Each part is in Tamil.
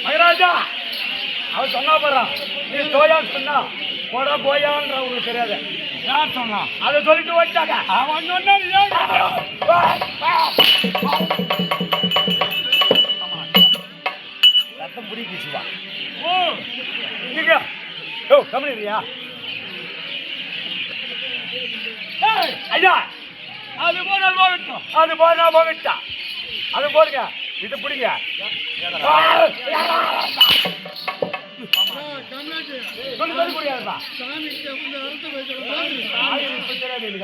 மகராஜா அவன் சொன்னா போறான், நீ சோயான்னு சொன்னா போட போயான்ற உங்களுக்கு தெரியாது. யார் சொன்னா? அதை சொல்லிட்டு வச்சாங்க. அவன் சொன்னா ரத்தம் புரிக்குச்சுவா. ஓ இங்க ஓ கம்மியா ஐயா, அது போனால் போகட்டும், அது போனா போகட்டா, அது போடுங்க, இது பிடிங்க. சொல்லி சொல்லி முடியாதுப்பா.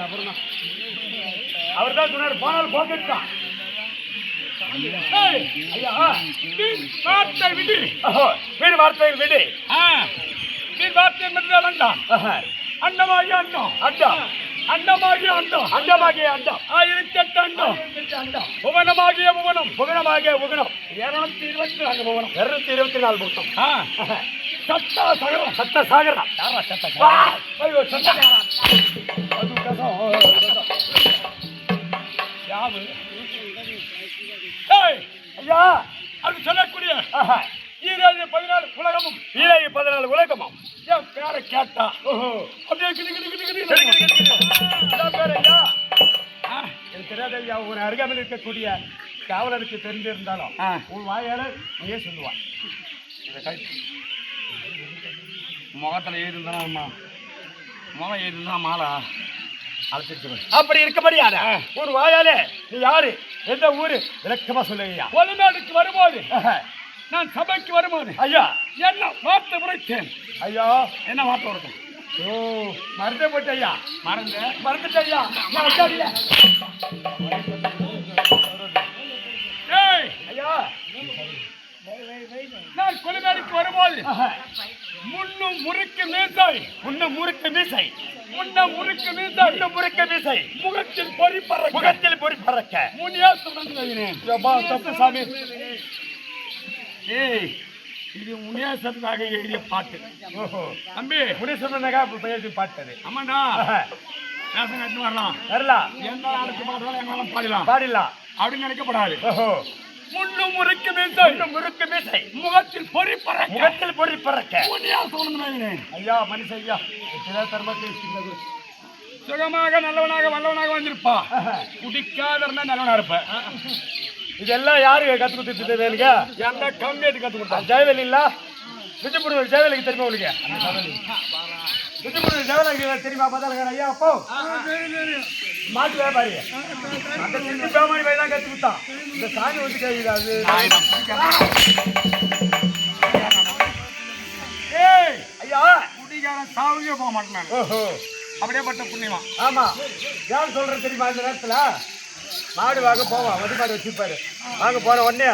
அப்புறம் அவர் தான் சொன்னார் போனால் போகட்டான். ஐயா வார்த்தை விடு. வீடு வார்த்தை விடு. நீ வார்த்தை மட்டும் அண்டான். அண்டமாகிய அண்டம். அண்டம். அண்டமாகிய அண்டம். அண்டமாகிய அண்டம். 1008 அண்டம். அண்டம். புவனமாகிய புவனம். புகனமாகிய புகனம். 224 புவனம். 224 புத்தம். சத்த சகரம். சத்த சாகரம். யாரா சத்த ஐயோ சத்தக்காரா. அது கசம். யாவு. ஐயா அது சொல்லக்கூடிய ஈரேழு 14 உலகமும். ஈரேழு 14 உலகமும். என் பேரை கேட்டா அப்படியே கிடு கிடு கிடு கிடு பேர் ஐயா எனக்கு தெரியாத ஐயா. ஒரு அருகாமையில் இருக்கக்கூடிய காவலருக்கு தெரிஞ்சிருந்தாலும் உன் வாயால நீயே சொல்லுவான். இதை கை முகத்தில் ஏறிருந்தா முகம் ஏறிருந்தா மாலா அழைச்சிருச்சு. அப்படி இருக்கபடியாத ஒரு வாயாலே நீ யாரு எந்த ஊரு விளக்கமா சொல்லுங்கய்யா. ஒலிநாடுக்கு வரும்போது நான் சபைக்கு வரும்போது ஐயா என்ன வார்த்தை உரைத்தேன். ஐயா என்ன வார்த்தை உரைத்தேன்? ஓ மறந்தே போட்டு ஐயா. மறந்துட்டு ஐயா. ஐயா நான் கொலிநாடுக்கு வரும்போது முன்னும் முறுக்கு மீசாய். முன்னும் முறுக்கு மீசை. முன்னும் முறுக்கு மீசாய். முன்னும் முறுக்கு மீசை. முகத்தில் பொறி பறக்க. முகத்தில் பொறி பறக்க. முனியா சுமந்தினேன். தப்பு சாமி. இது முனியாசத்துக்காக எழுதிய பாட்டு. ஓஹோ தம்பி முனியாசத்துக்காக எழுதி பாட்டது. ஆமாண்டா. நேசம் கட்டு வரலாம். வரலாம். எந்த நாளுக்கு பாடுறாலும் என்னாலும் பாடலாம். பாடிடலாம் அப்படின்னு நினைக்கப்படாது. ஓஹோ முன்னும் முறுக்கு மீசை. முறுக்கு மீசை. முகத்தில் பொறி பறக்க. முகத்தில் பொறி பறக்க. முனியா சுமந்தினேன். ஐயா மனுஷ ஐயா தர்மத்தை சுகமாக நல்லவனாக வல்லவனாக வந்திருப்பா. குடிக்காத இருந்தா நல்லவனா இருப்ப. இதெல்லாம் யாரு கத்து கொடுத்துட்டு வேலுங்க? எந்த கம்மியாட்டு கத்து கொடுத்தா? ஜெயவேல் இல்ல விஜயபுரம் ஜெயவேலுக்கு தெரியுமா உங்களுக்கு? விஜயபுரம் ஜெயவேலுக்கு தெரியுமா? பார்த்தாலும் ஐயா அப்போ மாட்டு வியாபாரி அந்த சின்ன பேமாரி போய் தான் கத்து கொடுத்தான். இந்த சாமி வந்து கேட்குது. ஐயா குடிக்காரன் சாவுக்கே போக மாட்டேன். ஓஹோ அப்படியே பட்ட புண்ணியமா. ஆமா யார் சொல்றது தெரியுமா? இந்த நேரத்துல மாடு வாங்க போவான். வண்டி மாடு வச்சுப்பாரு. வாங்க போன உடனே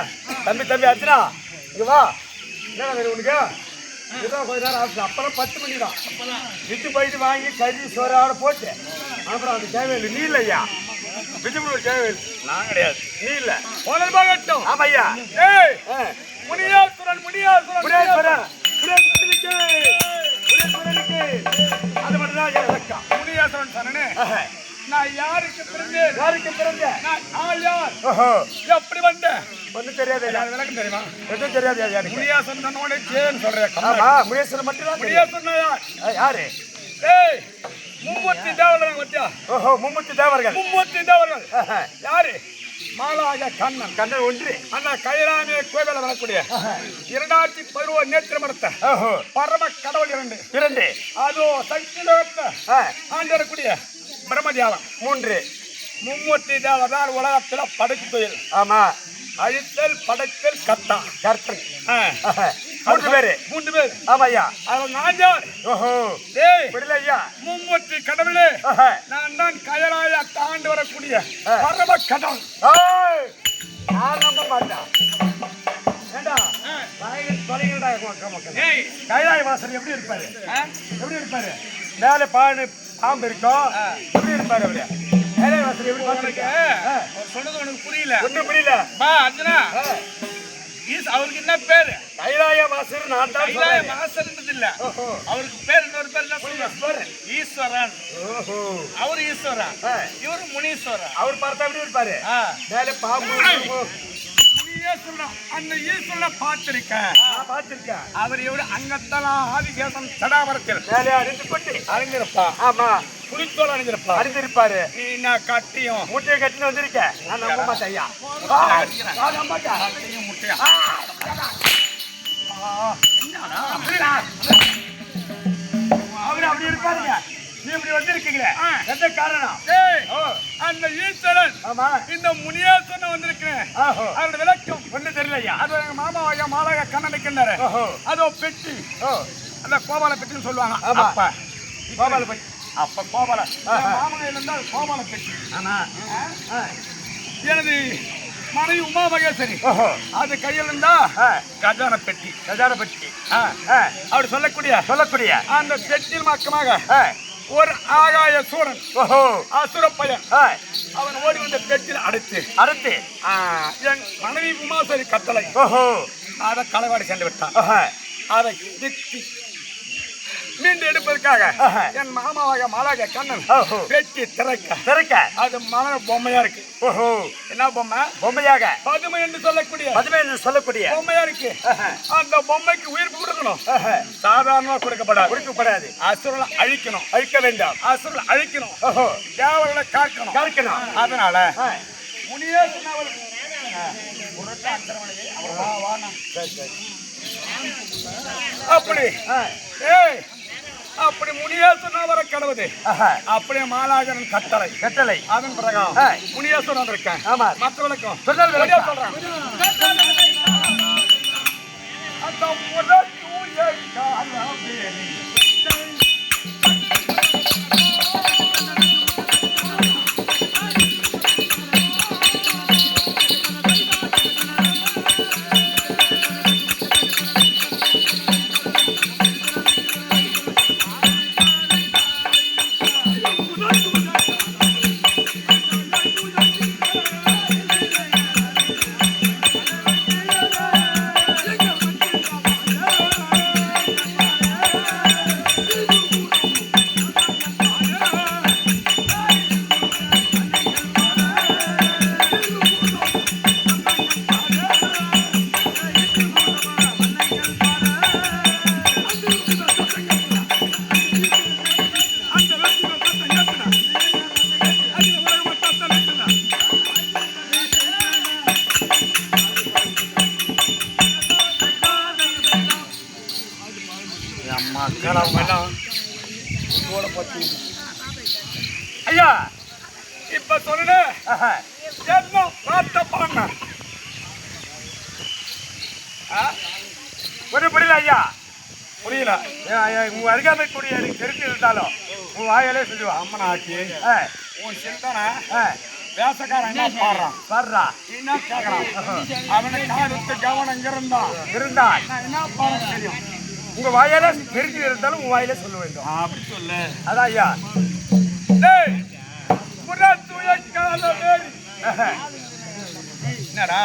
தம்பி அர்ச்சனா இங்க வா. என்ன வேணும் உனக்கு? ஏதோ கொஞ்ச நேரம் ஆச்சு. அப்பெல்லாம் 10 மணி தான். விட்டு போயிட்டு வாங்கி கறி சோறாட போட்டு அப்புறம் அந்த ஜெயவேல் நீ இல்லையா? விஜயபுரம் ஜெயவேல் நான் கிடையாது. நீ இல்ல போகட்டும். ஆமா ஐயா. முனியாசுரன் அது மட்டும் தான் இலக்கம். முனியாசுரன் சொன்னே. நான் யாருக்கு பிறந்தேன்? நான் யார்? எப்படி வந்தேன்? ஒன்றும் தெரியாது. விளக்கம் தெரியுமா? எதுவும் தெரியாது. முனியாசுரன் சொன்னோட சேன்னு சொல்றேன். ஆமா முனியாசுரன் மட்டும் தான். முனியாசுரன் யாரு? மும்மூர்த்தி தேவர்கள் பத்தியா? ஓஹோ மும்மூர்த்தி தேவர்கள். மும்மூர்த்தி தேவர்கள் யாரு? மாலாக கண்ணன் ஒன்று. அண்ணா கைலாமே கோவில வரக்கூடிய 2011 நேற்று மரத்த பரம கடவுள் 2 அதோ சக்தி லோகத்தை ஆண்டக்கூடிய பிரம்மதியாலம் 3 மும்மூர்த்தி தேவதார் உலகத்துல படைப்பு தொழில். ஆமா அழித்தல் படைத்தல் கர்த்தன் 3 பேரு. ஆமா ஐயா. அதுல நான் யார்? ஓஹோ ஐயா மும்மூர்த்தி கடவுளே நான் தான் கயலாய தாண்டு வரக்கூடிய பரம கடவுள். நான் நம்ப மாட்டேன். ஏண்டா கைலாய வாசல் எப்படி இருப்பாரு? மேல பாம்பு இருக்கும். எப்படி இருப்பாரு அவரு? கைலாய வாசல் எப்படி சொன்னது உனக்கு புரியல? ஒன்னும் புரியல. அர்ஜுனா அவருக்கு என்ன பேரு? கைலாய வாசர். நான் தான் கைலாய வாசர்ன்றது இல்ல. அவருக்கு பேர் இன்னொரு பேர் என்ன சொல்லுவாங்க? ஈஸ்வரன். அவரு ஈஸ்வரன், இவரு முனீஸ்வரன். அவர் பார்த்தா எப்படி இருப்பாரு? மேல பாம்பு. அந்த ஈஸ்வரனை பார்த்திருக்கேன். அவர் இவரு அங்கத்தலாம் ஆதிசேஷன் சடாவரத்தில் அறிஞ்சிருப்பா. ஆமா புலித்தோல் அறிஞ்சிருப்பாரு. நீ நான் கட்டியும் முட்டையை கட்டின்னு வந்திருக்கேன். நான் நம்ப மாட்டேன் ஐயா. முட்டையா அவரு அப்படி இருப்பாருங்க. நீ இப்படி வந்திருக்கீங்களே எந்த காரணம்? அந்த ஈஸ்வரன் இந்த முனியாசன வந்திருக்கிறேன். அவரோட விளக்கம் ஒண்ணு தெரியலையா? அது எங்க மாமா ஐயா மாலாக கண்ணனுக்குன்னாரு. அதோ பெட்டி, அந்த கோபால பெட்டின்னு சொல்லுவாங்க. அப்ப கோபால பெட்டி. அப்ப கோபால மாமங்க இருந்தா கோபால பெட்டி. ஆமா எனது மனைவி உமா மகேஸ்வரி. ஓஹோ. அது கையில் இருந்தா கஜான பெட்டி. கஜான பெட்டி. அப்படி சொல்லக்கூடிய அந்த பெட்டியில் மக்கமாக ஒரு ஆகாய சூரன். ஓஹோ. அசுர பையன். அவன் ஓடி வந்த பெட்டியில் அடைத்து என் மனைவி உமாசரி கட்டளை. ஓஹோ. அதை களவாடி சென்று விட்டான். அதை மீண்டு எடுப்பதற்காக என் மாமாவாக மாலாக கண்ணன் பெட்டி திறக்க அது மன பொம்மையா இருக்கு. ஓஹோ. என்ன பொம்மை? பொம்மையாக பதுமை என்று சொல்லக்கூடிய பொம்மையா இருக்கு. அந்த பொம்மைக்கு உயிர் கொடுக்கணும். சாதாரணமா கொடுக்கப்படாது. அசுரனை அழிக்க வேண்டாம். அசுரனை அழிக்கணும். தேவர்களை காக்கணும். அதனால முனியேசன் அப்படி முனியேசன் அவரை கடவுது. அப்படியே மாலாகரன் கட்டளை. அதன் பிரகாரம் முனியேசன் வந்திருக்கேன். மற்றவர்களுக்கும் சொல்றேன். ஐயா இப்ப சொல்லுங்க. புரியல ஐயா, புரியல. உங்க அருகாமை கூடிய எனக்கு தெரிஞ்சு இருந்தாலும் உன் வாயாலே சொல்லுவா. அம்மன் ஆட்சி உன் சிந்தனை வேசக்காரன் என்ன பாடுறான் என்ன கேட்கறான். அவனுக்கு அடுத்த கவனம் இருந்தா என்ன பாட தெரியும். உங்க வாயால தெரிஞ்சு இருந்தாலும் உன் வாயில சொல்ல வேண்டும். அப்படி சொல்லு. அதான் ஐயா. என்னடா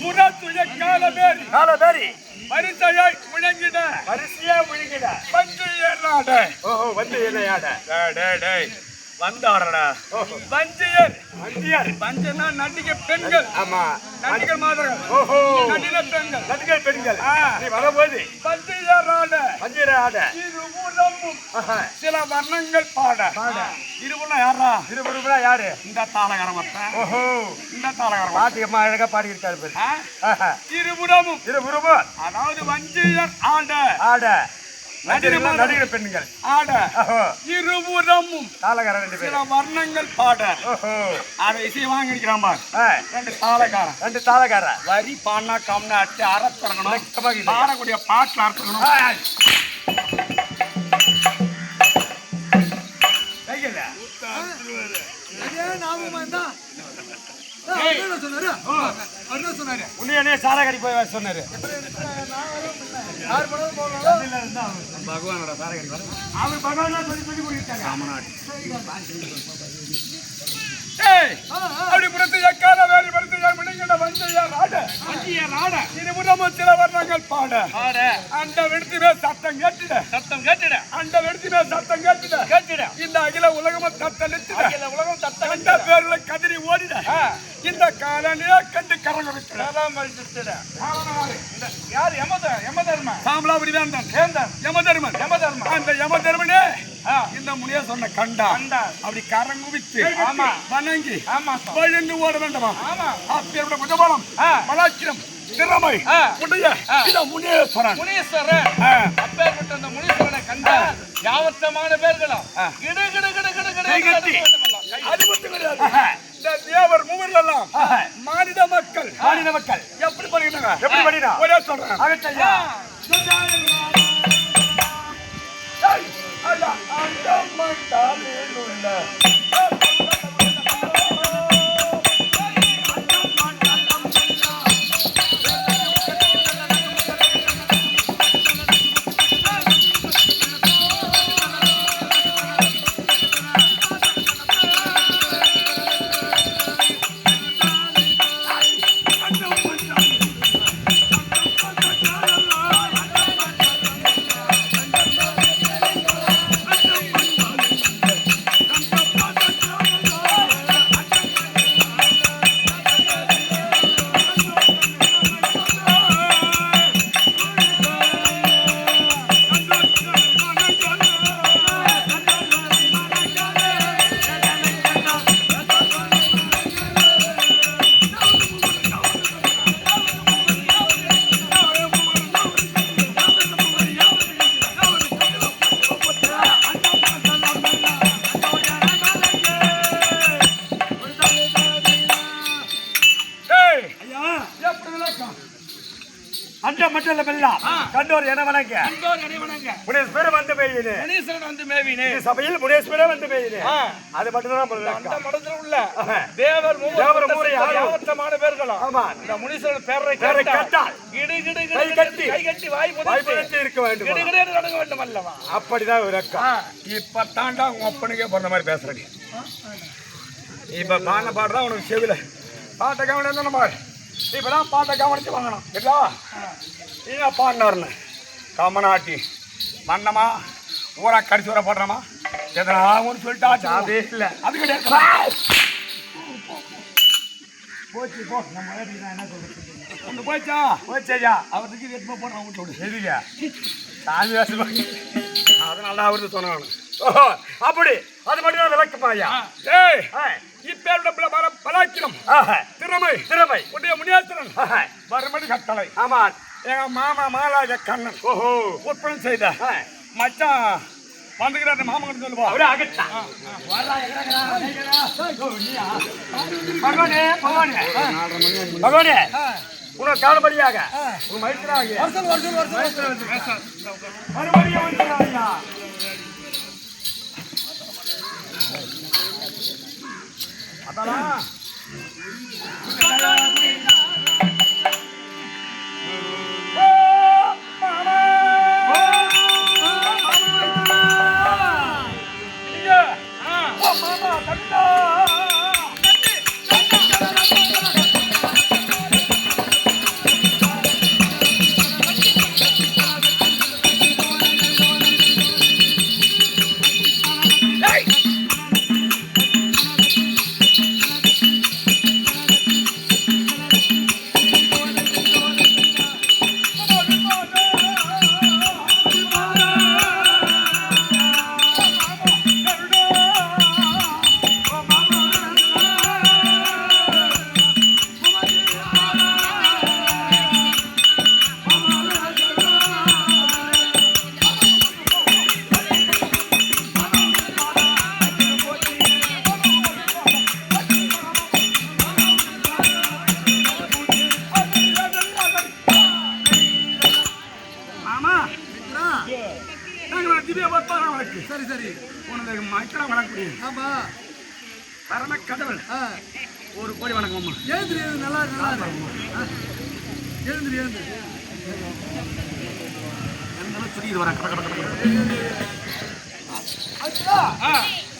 முரத்துய காலபேரி வரிசையா முழங்கிட வந்து ஏறாட. ஓஹோ. வந்து ஏறாட. டேய் வந்தாடா. வஞ்சியர் வஞ்சனா நடிகை பெண்கள். ஆமா. நடிகை மாதர்கள். ஓஹோ. நடிகை பெண்கள். நீ வரபோது வஞ்சியர் ஆட இருபுறமும் சில வர்ணங்கள் பாட. இருபுறம் யாரு? இந்த தாளகாரம். ஓஹோ. இந்த தாளகாரம் பாட்டியம்மா அழகா பாடி இருக்காரு. இருபுறமும் அதாவது வஞ்சியர் ஆட நடிகர் பெண்கள் ஆட இருபுறமும் சில வர்ணங்கள் பாட. அதை இசை வாங்கிக்கிறான் பார். ரெண்டு தாளக்காரன் வரி பாடினா கம்னா அட்டு அறத்தரங்கணும். பாடக்கூடிய பாட்டில் அர்த்தங்கணும். உன்னையே சாரகடி போய் சொன்னாரு. பகவானோட சாரகடி அவர் பகவான் சொல்லி கொடுத்தாங்க. அப்படி புறத்து எக்கால வேறு படுத்து வஞ்சியர் ஆட இருபுறமும் சில வர்ணங்கள் பாட. அந்த வெடுத்துமே சத்தம் கேட்டுட. இந்த அகில உலகமும் தத்தளித்துட. அந்த பேருல கதிரி ஓடிட. இந்த காலனியா கண்டு கரங்க யார்? யமதர்மன். சாம்பலாபுரி வேந்தன் யமதர்மன். அந்த யமதர்மனே இந்த முனியா சொன்ன கண்டா அப்படி கரங்குவித்து வணங்கி வழிந்து ஓட வேண்டுமா? அப்பேற்பட்ட குஜபாலம் மலாச்சிரம் திறமை உடைய முனீஸ்வரன். அப்பேற்பட்ட அந்த முனீஸ்வரனை கண்ட யாவத்தமான பேர்களும் அது மட்டும் கிடையாது. இந்த தேவர் மூவர்கள் எல்லாம் மாநில மக்கள் எப்படி படிக்கிறாங்க? ஒரே சொல்றேன். அந்த மட்டும் இல்ல எல்லாம் கண்டோர் என வணங்க முனேஸ்வரர் வந்து மேவினே சபையில் முனேஸ்வரர் வந்து மேவினே அது மட்டும் தான் அந்த மடத்துல உள்ள தேவர் மூவரை யாவற்றமான பேர்களும் ஆமா இந்த முனீஸ்வரர் பேரை கேட்டால் கிடு கிடு கை கட்டி வாய் புதைத்து இருக்க வேண்டும் கிடு கிடு நடக்க வேண்டும் அல்லவா அப்படிதான் ஒரு அக்கா இப்ப தாண்டா உங்க அப்பனுக்கே பிறந்த மாதிரி பேசுறீங்க இப்ப பான பாடுறா உனக்கு செவில பாட்டை கவனிச்சு நம்ம இப்பதான் பாட்டை கவனிச்சு வாங்கணும் இல்லா நீங்க பாடினாருன்னு கமநாட்டி மன்னமா ஊரா கடிச்சு வர போடுறமா எதனா ஒன்று சொல்லிட்டா அதே இல்லை அது கிடையாது போச்சு போ நம்ம என்ன சொல்றது ஒன்று போச்சா அவருக்கு எதுவுமே போடுறோம் அவங்க சொல்லு எதுங்க சாமி வேசம் அதனால அவருக்கு சொன்னாங்க அப்படி அது மட்டும் விளக்குமாயா ஏய் இப்பேருடைய பலாக்கிரம் திறமை உடைய முனியாத்திரன் மறுபடி கட்டளை ஆமா எங்க மாமா மாலாஜ கண்ணன் உற்பத்தி செய்த மச்சான் வந்துக்கிறாரு மாமா கிட்ட சொல்லுவா பகவானே உனக்கு காலபடியாக உன் மைத்திராக மறுபடியும் அதெல்லாம் சரி சரி உனக்கு மக்கள் வணக்கம் ஆமா பரம கடவுள் ஒரு கோடி வணக்கம்மா எழுந்திரி நல்லா நல்லா எழுந்திரி புரியுது வர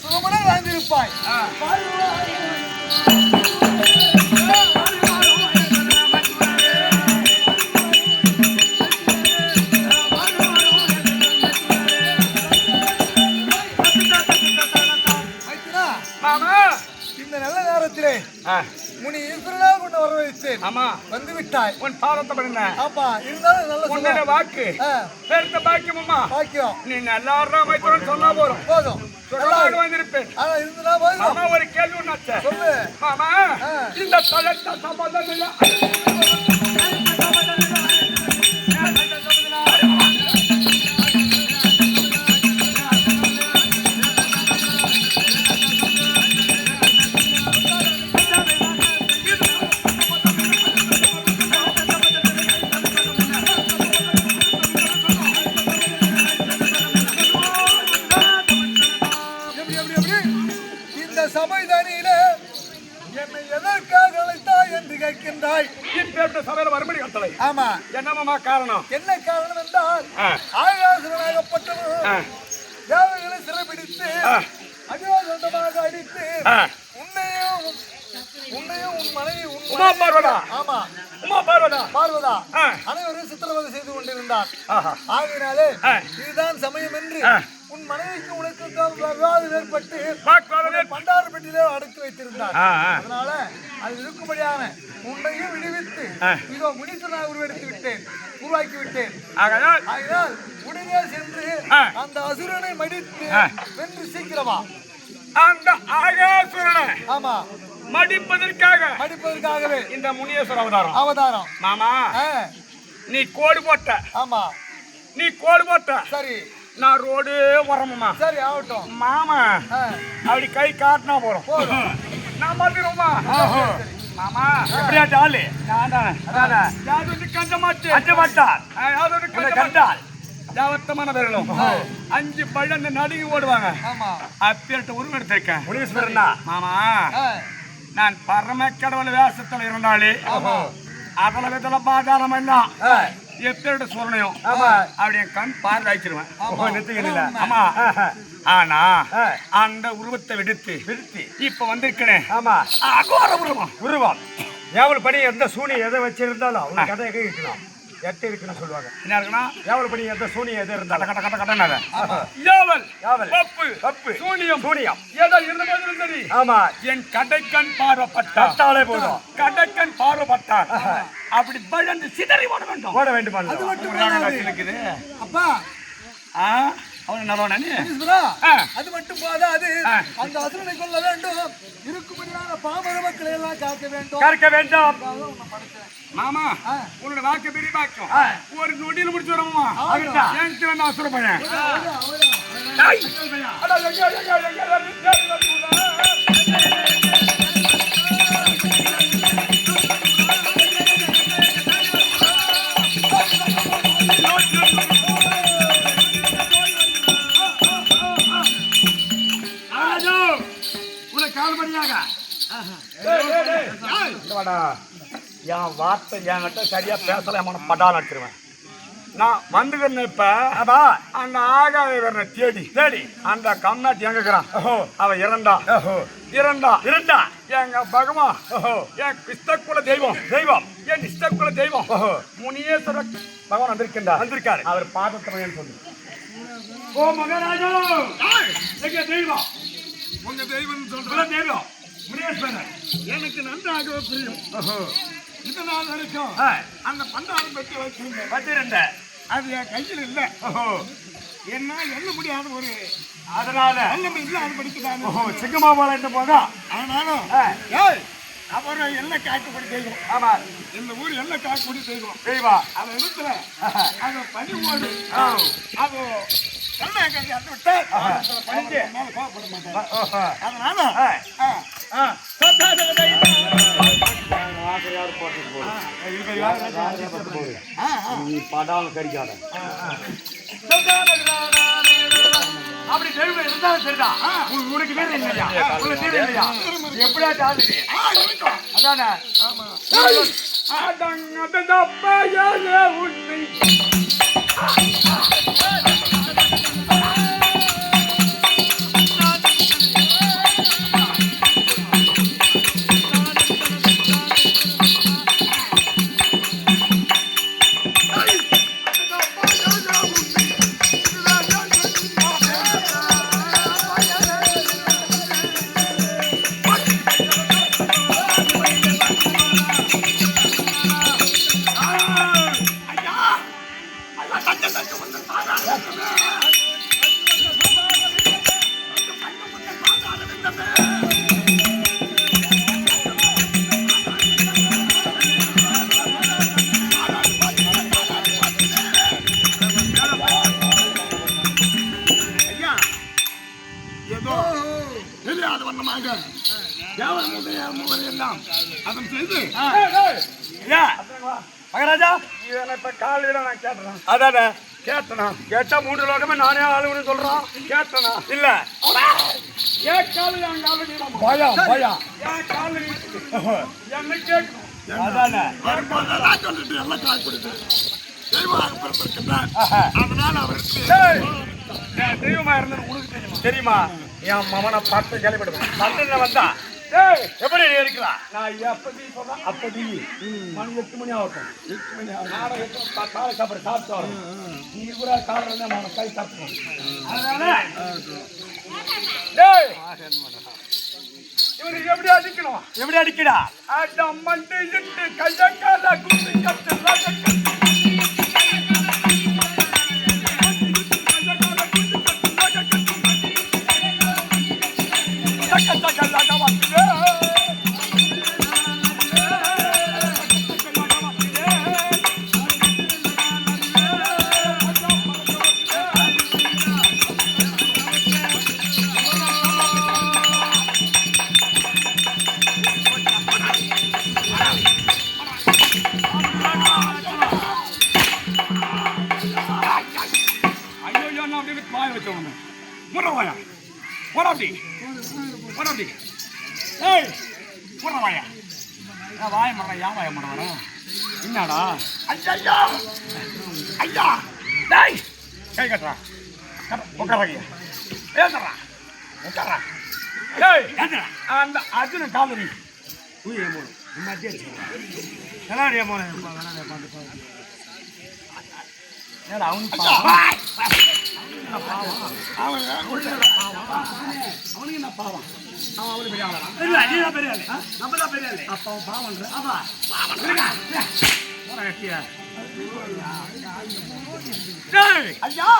சுகமுடன் வாழ்ந்திருப்பாய் இந்த நல்ல நேரத்திலே முனி ஈஸ்வரனா கொண்டு வர வைத்தேன் ஆமா வந்து விட்டாய் உன் பாதத்தை பண்ண ஆமா இருந்தாலும் நல்ல உன்னோட வாக்கு பெருத்த பாக்கியம் அம்மா பாக்கியம் நீ நல்லா மைத்துடன் சொன்னா போதும் சொல்லாக வந்திருப்பேன் ஆனா இருந்தா போதும் அம்மா ஒரு கேள்வி ஒண்ணாச்சே சொல்லு மாமா இந்த தலத்த சம்பந்தம் இல்ல சபைதனிலே என்னை எதற்காக அழைத்தாய் என்று கேட்கின்றாய் இப்பேற்ற சபையில மறுபடி கட்டளை ஆமா என்னமாமா காரணம் என்ன காரணம் என்றால் ஆகாசுரனாகப்பட்டவன் தேவர்களை சிறைபிடித்து அதிகாரமாக அடித்து உன்னையும் உன் மனைவி உமா பார்வதா ஆமா உமா பார்வதா அனைவரும் சித்திரவதை செய்து கொண்டிருந்தார் ஆகையினாலே இதுதான் சமயம் என்று உன் மனைவிக்கு உனக்கு விவாதம் ஏற்பட்டு பண்டாரப்பட்டியிலே அடைத்து வைத்திருந்தார் அதனால அது இருக்கும்படியான உன்னையும் விடுவித்து இதோ முனிசனாக உருவாக்கி விட்டேன் ஆகையால் உடனே சென்று அந்த அசுரனை மடித்து வென்று சீக்கிரமா அந்த ஆகாசுரனை ஆமா மடிப்பதற்காகவே இந்த முனியேஸ்வர அவதாரம் மாமா நீ கோடு போட்ட ஆமா நீ கோடு போட்ட சரி நான் ரோடு வரமாமா சரி ஆகட்டும் மாமா அப்படி கை காட்டினா போறோம் நான் மாத்திருமா மாமா எப்படியா ஆளு நான் தானே அதானே யாவது கண்ட மாட்டேன் அஞ்ச மாட்டான் யாவது கண்டால் யாவத்தமான பேர்களும் 5 பழம் நடுங்கி ஓடுவாங்க அப்பேட்ட உருவெடுத்திருக்கேன் முனீஸ்வரனா மாமா நான் பரம கடவுள் வேஷத்துல இருந்தாலே அதுல விதல பாதாளம் எல்லாம் எப்பேட்ட சொல்லணும் அப்படி என் கண் பார்வை ஆயிடுவேன் நெத்திக்கல ஆமா ஆனா அந்த உருவத்தை விடுத்து இப்ப வந்திருக்கிறேன் ஆமா அகோர உருவம் உருவம் எவ்வளவு பணி எந்த சூனி எதை வச்சிருந்தாலும் அவங்க கதையை கேட்கலாம் எட்டு இருக்குன்னு சொல்லுவாங்க என்ன இருக்குன்னா எவ்வளவு பணி எந்த சூனி எது இருந்தாலும் கட்ட கட்ட கட்டனாக யாவல் பப்பு சூனியம் ஏதோ இருந்த மாதிரி சரி ஆமா என் கடைக்கண் பார்வைப்பட்டாலே போதும் கடைக்கண் பார்வைப்பட்டார் அப்படி பழந்து சிதறி ஓட வேண்டும் அது மட்டும் அப்பா அவன் நல்லவனே அது மட்டும் போதாது அந்த அசுரனை கொள்ள வேண்டும் இருக்கும்படியான பாமர மக்களை எல்லாம் காக்க வேண்டும் மாமா உன்னோட வாக்கு பெரிய பாக்கம் ஒரு நொடியில் முடிச்சு வரமா எனக்கு வந்து அசுர பையன் என் வார்த்தை என்கிட்ட சரியா பேசல பட்டால் அடிச்சிருவேன் நான் வந்துக்கிறேன் இப்ப அந்த ஆகாய தேடி அந்த கம்நாட்டி எங்க இருக்கிறான் அவன் இறந்தா எங்க பகவான் என் கிருஷ்ணகுல தெய்வம் என் இஷ்டகுல தெய்வம் முனியேஸ்வர பகவான் வந்திருக்காரு அவர் பாதத்தை சொல்லு ஓ மகராஜா எங்க தெய்வம் உங்க தெய்வம் சொல்ற தெய்வம் முனியேஸ்வரன் எனக்கு நன்றாக புரியும் இதனால் வரைக்கும் அந்த பண்டாரம் பெற்று வச்சிருந்தேன் அது என் கையில் இல்லை என்ன எண்ண முடியாத ஒரு அதனால இல்லாத படிக்கிறாங்க சிங்கமாபால என்ன போதா ஆனாலும் அப்புறம் என்ன காட்டுப்படி செய்வோம் ஆமா இந்த ஊர் என்ன காட்டுப்படி செய்வோம் அந்த இடத்துல அந்த பனிமோடு அது அதனால படாமல் கடிக்காத அப்படி தெய்வம் இருந்தாலும் சரிதான் உனக்கு வீடு இல்லையா உனக்கு வீடு இல்லையா எப்படியாச்சும் ஆகுது அதானே உண்மை மகாராஜா இப்ப காலையில நான் கேட்டேன் அதானே கேட்டா 3 லோகமே நானே ஆளுன்னு சொல்றான் கேட்டனா இல்ல ஏன் காலு என் காலு பயம் ஏன் காலு என்ன கேட்கும் அதானே சொல்லிட்டு எல்லாம் கால் கொடுத்து தெய்வமாக பிறப்பிருக்கின்றார் அதனால அவருக்கு தெய்வமா இருந்தது உனக்கு தெரியுமா என் மகனை பார்த்து கேள்விப்படுவேன் சந்திரன் வந்தா எப்படி இருக்கலாம் நான் எப்படி சொல்றேன் அப்படி மணி 8 மணி ஆகட்டும் 8 மணி ஆகும் காலை சாப்பிட்டு வரும் நீ கூட காலையில் நம்ம கை சாப்பிடணும் அதனால இவருக்கு எப்படி அடிக்கணும் எப்படி அடிக்கடா அடம் மண்டு இட்டு கையக்கால குத்தி கட்டு ஐயோ நான் அப்படி வாய வச்சவங்க முறை வாயா போடா அப்படி போடா அப்படி ஏய் போடா வாயா நான் வாய மாட்டேன் ஏன் வாய மாட்டேன் என்னடா ஐயா ஐயா டேய் கை கட்டுறா உட்காரங்க ஏந்துறா உட்காரா ஏய் அந்த அர்ஜுன காலரி உயிரை போடு மத்திய எல்லாரையா போனேன் ஏடா அவனுக்கு அவனுக்கு என்ன பாவம் அவன் அவனுக்கு பெரிய ஆளா இல்ல நீ தான் பெரிய ஆளு நம்ம தான் பெரிய ஆளு அப்ப அவன் பாவம்ன்ற ஆமா டேய் ஐயா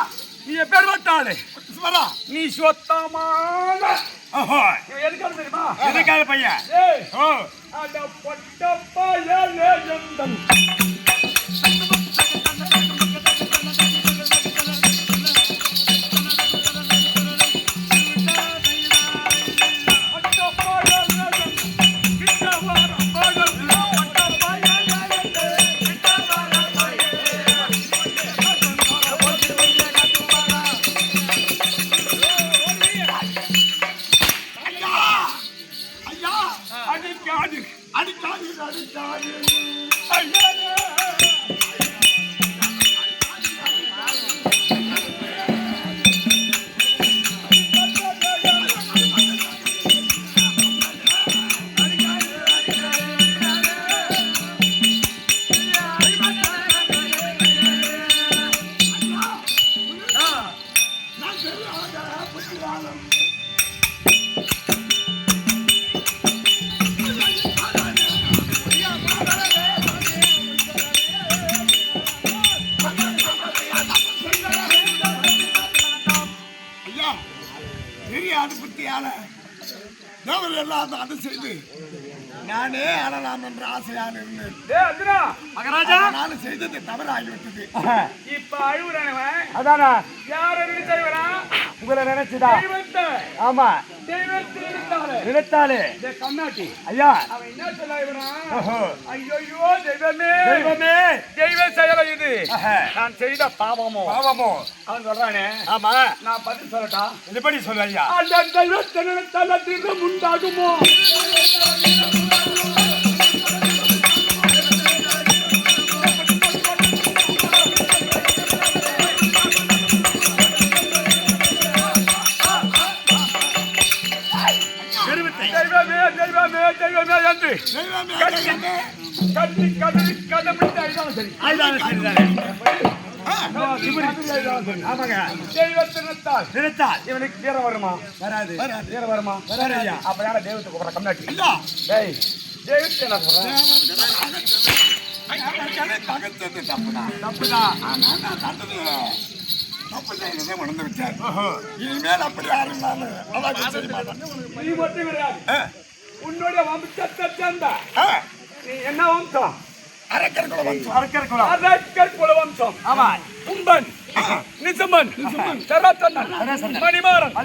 நீ பேர் வட்டாளே சுமரா நீ சொத்தமான ஓஹோ எதுக்காக தெரியுமா எதுக்காக பையன் ஏய் ஓ அட பொட்டப்பா ஏலே எந்தன் அதை செய்து நானே அழலாம் என்ற ஆசையாக இருந்தேன். மகாராஜா நானும் செய்தது தவறாகிவிட்டது. இப்ப அழுகுறவன் அதானா யார நினைச்சவனா உங்களை நினைச்சுதா ஆமா நினைத்தாலே கண்ணாட்டி ஐயா அவன் என்ன சொல்லுவா ஐயோ தெய்வமே தெய்வமே தெய்வ செயல இது நான் செய்த பாவமோ அவன் சொல்றானே ஆமா நான் பதில் சொல்லட்டா எப்படி சொல்ல ஐயா அந்த தெய்வத்தினால தீர்வு உண்டாகுமோ இவனுக்கு தீர வருமா வராது தீர வருமா வராது அப்ப யார தெய்வத்துக்கு கூப்பிட கம்னாட்டி தெய்வத்தை என்ன இனிமேல் அப்படி யாரும் நீ மட்டும் கிடையாது உன்னுடைய வம்சத்தை சேர்ந்த நீ என்ன வம்சம் அரக்கர் குல வம்சம் ஆமா கும்பன் நிசமன் சரத்தனன் மணிமாறன்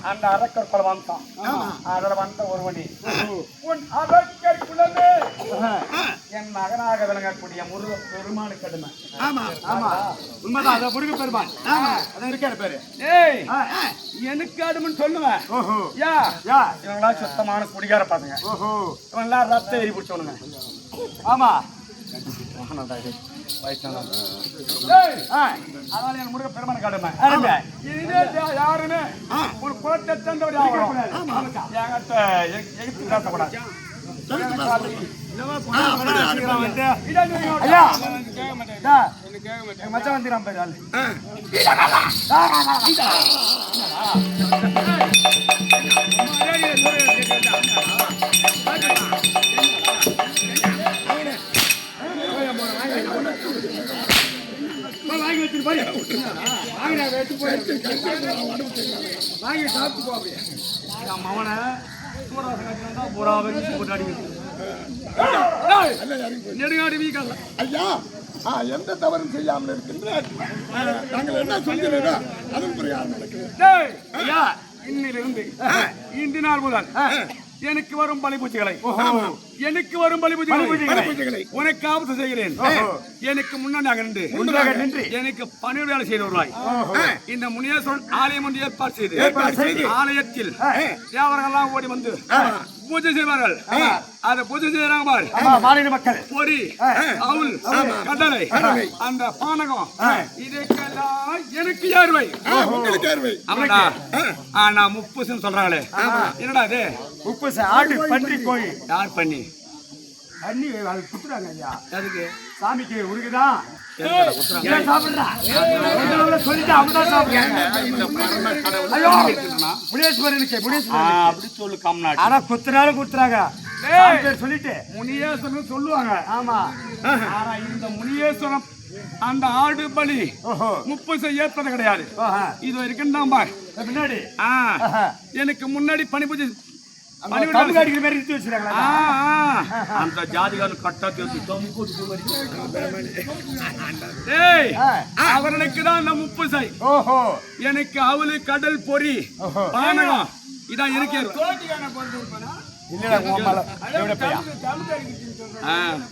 அந்த அரக்கர் குல வம்சம் அதுல வந்த ஒருவனி உன் அரக்கர் குலமே என் மகனாக விளங்கக்கூடிய முருக பெருமானு கடுமை ஆமா ஆமா உண்மைதான் அத முருக பெருமான் அதான் இருக்காரு பேரு ஏய் எனக்கு அடுமன்னு சொல்லுவேன் யா இவங்களா சுத்தமான குடிகார பாருங்க இவங்களாம் ரத்த எரி பிடிச்சவனுங்க ஆமா அதனால என் முருக பெருமான கடுமை யாருன்னு ஒரு குலத்தை சேர்ந்தவர் என்கிட்ட எகித்து பேசக்கூடாது மச்சான் வந்துடான் பேர் வாங்கி வச்சு போய் வாங்கி சாப்பிட்டு போ அப்படியே மவனை நெடுங்காடி வீக்கல்ல ஐயா எந்த தவறும் செய்யாமல் இருக்கின்ற நாங்கள் என்ன சொல்கிறோம் அதன் பிறகு யார் நடக்குது ஐயா இன்னிலிருந்து இன்று நாள் முதல் எனக்கு வரும் பலிபூச்சிகளை உனக்கு ஆபத்து செய்கிறேன். எனக்கு முன்னாடியாக நின்று எனக்கு பணியோடு வேலை செய்து வருவாய். இந்த முனியேஸ்வரன் ஆலயம் ஒன்று ஏற்பாடு செய்து ஆலயத்தில் தேவர்கள்லாம் ஓடி வந்து பூஜை செய்வார்கள். அதை பூஜை செய்யறாங்க பாரு மக்கள். பொறி, அவுல், கடலை, அந்த பானகம் இதுக்கெல்லாம் எனக்கு ஏறுவை. ஆனா முப்புசுன்னு சொல்றாங்களே, என்னடா இது? முப்புசு ஆடு, பன்றி, கோழி. யார் பண்ணி அண்ணி அது குத்துறாங்க ஐயா. அதுக்கு சாமிக்கு உருகுதான் சாப்பிடுறா சொல்லிட்டு அவங்கதான் சாப்பிடுறாங்க. முனீஸ்வரனுக்கு அப்படி சொல்லு கம்நாடு. ஆனா குத்துனாலும் குத்துறாங்க சொல்லிட்டு முனியேஸ்வரன் சொல்லுவாங்க. ஆமா. ஆனா இந்த முனியேஸ்வரம் அந்த ஆடு பலி முப்புசை ஏற்பது கிடையாது. இது வரைக்கும் தான் பார் முன்னாடி எனக்கு முன்னாடி பனி பூஜை அந்த ஜாதிகாரன் கட்டா அவர்களுக்கு தான் அந்த முப்புசை. எனக்கு அவளு, கடல், பொறி, பானகம் இதான் இருக்கு.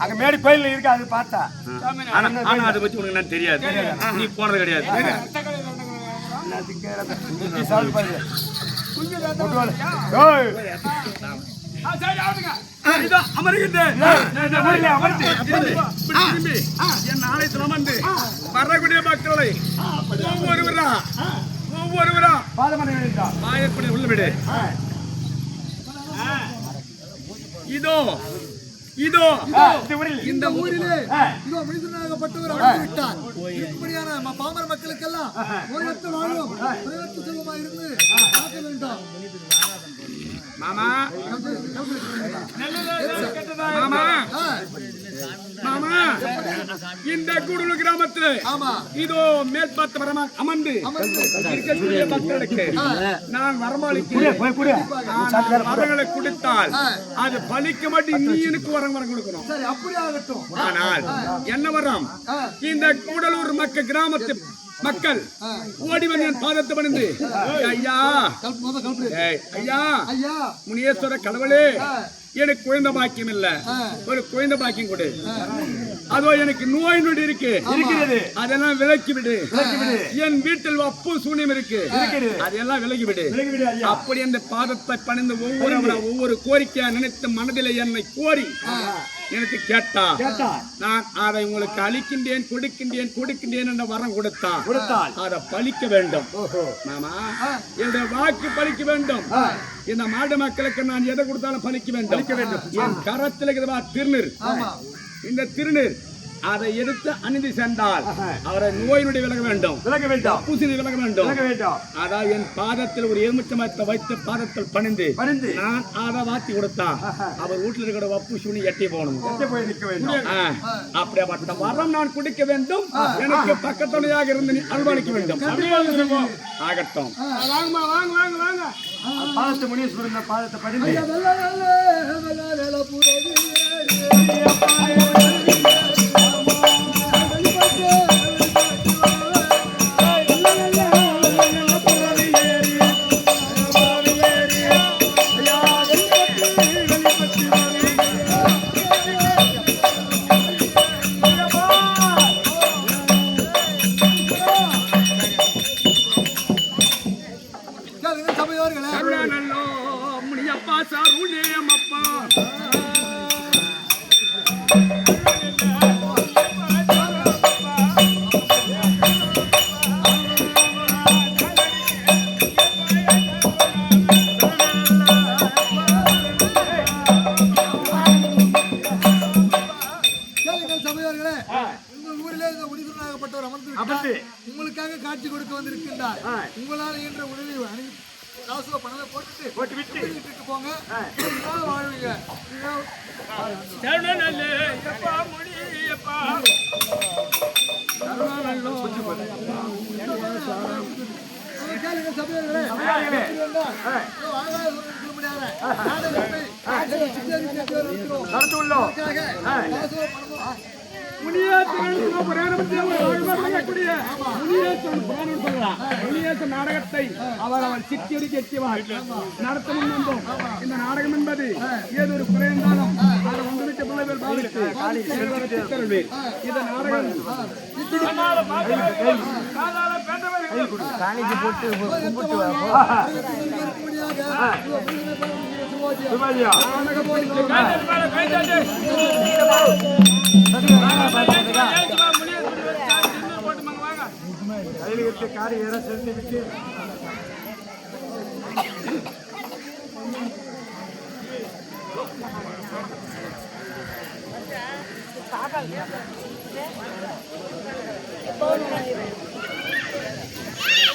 அங்க மேடி கோயில் இருக்கு, அது பார்த்தா. ஆனா அதை பத்தி உனக்கு நான் தெரியாது, நீ போனது கிடையாது. என் ஆலயத்தில் அமர்ந்து வரக்கூடிய மக்களை ஒவ்வொருவரா பாயப்படி உள்ள விடு. இதோ இதோ இந்த ஊரிலே இதோ மனிதனாகப்பட்டவர் அழைத்து விட்டார். இருக்கும்படியான பாமர மக்களுக்கெல்லாம் உலகத்து வாழும் உலகத்து செல்வமாக இருந்து காக்க வேண்டும். மாமா மாமா மாமா இந்த கூடலூர் கிராமத்தில் இதோ மேற்பார்த்த வரமா அமர்ந்து இருக்கக்கூடிய மக்களுக்கு நான் வரங்களை கொடுத்தால் அது பலிக்க மாட்டேன். நீ எனக்கு வரம் கொடுக்கணும். ஆனால் என்ன வரம்? இந்த கூடலூர் கிராமத்து மக்கள் ஓடி வந்து என் பாதத்தை பணிந்து, ஐயா ஐயா முனியேஸ்வர கடவுளே, எனக்கு குழந்தை பாக்கியம் இல்ல, ஒரு குழந்தை பாக்கியம் கொடு. அதோ எனக்கு நோய் நொடி இருக்கிறது, அதெல்லாம் விலக்கி விடு. என் வீட்டில் அப்பு சூனியம் இருக்கு, அதெல்லாம் விலகி விடு. அப்படி அந்த பாதத்தை பணிந்து ஒவ்வொரு கோரிக்கையா நினைத்த மனதில் என்னை கோரி எனக்கு கேட்டா நான் அதை உங்களுக்கு அளிக்கின்றேன், கொடுக்கின்றேன் என்ற வரம் கொடுத்தால் அதை பலிக்க வேண்டும். மாமா என்னுடைய வாக்கு பலிக்க வேண்டும். இந்த மாடு மக்களுக்கு நான் எதை கொடுத்தாலும் பலிக்க வேண்டும். என் கரத்தில் திருநீர், இந்த திருநீர் அதை எடுத்து அணிந்து சென்றால் அவரை நோயினுடைய விலக வேண்டும், பூசணி விலக வேண்டும். அதாவது என் பாதத்தில் ஒரு எலுமிச்சமரத்தை வைத்து பாதத்தில் பணிந்து நான் அதை வாத்தி கொடுத்தா அவர் வீட்டில் இருக்கிற வப்பூசணி எட்டி போகணும். அப்படிப்பட்ட வரம் நான் குடிக்க வேண்டும். எனக்கு பக்கத்துணையாக இருந்து நீ அனுபவிக்க வேண்டும். ஆகட்டும். பாதத்தை முனீஸ்வரன் பாதத்தை பணிந்து உங்களுக்காக காட்சி கொடுக்க வந்திருக்கின்றார். உங்களால் என்ற உதவி காசு பணத்தை போட்டு விட்டு போங்க, வாழ்வீங்க. முனியேசன் புராணம் சொல்லலாம். முனியேசன் நாடகத்தை அவர் சித்தியடி கெட்டிவார் நடத்தணும் வந்தோம். இந்த நாடகம் என்பது ஏதோ ஒரு குறை இருந்தாலும் அதை வந்துவிட்ட பிள்ளைகள் பாதித்து இந்த நாடகம் காணிக்கு போட்டு கும்பிட்டு காரி ஏற செலுத்தி விட்டு Bye.